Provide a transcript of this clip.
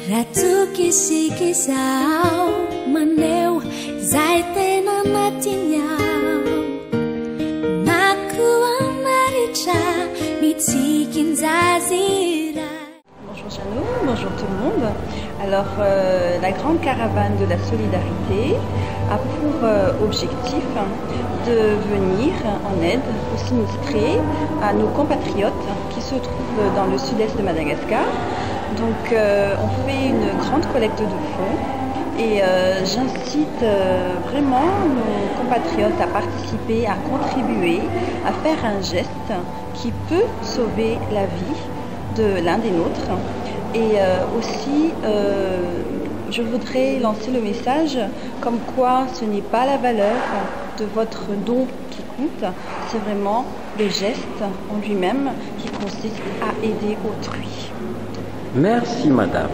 Ratu kisi-kisau maneu zai tena natinyau Naku amaricha mitsikin zazira. Bonjour Jeannot, bonjour tout le monde. Alors la grande caravane de la solidarité a pour objectif de venir en aide aux sinistrés, à nos compatriotes qui se trouvent dans le sud-est de Madagascar. Donc on fait une grande collecte de fonds et j'incite vraiment nos compatriotes à participer, à contribuer, à faire un geste qui peut sauver la vie de l'un des nôtres. Et aussi, je voudrais lancer le message comme quoi ce n'est pas la valeur de votre don qui compte, c'est vraiment le geste en lui-même qui consiste à aider autrui. Merci madame.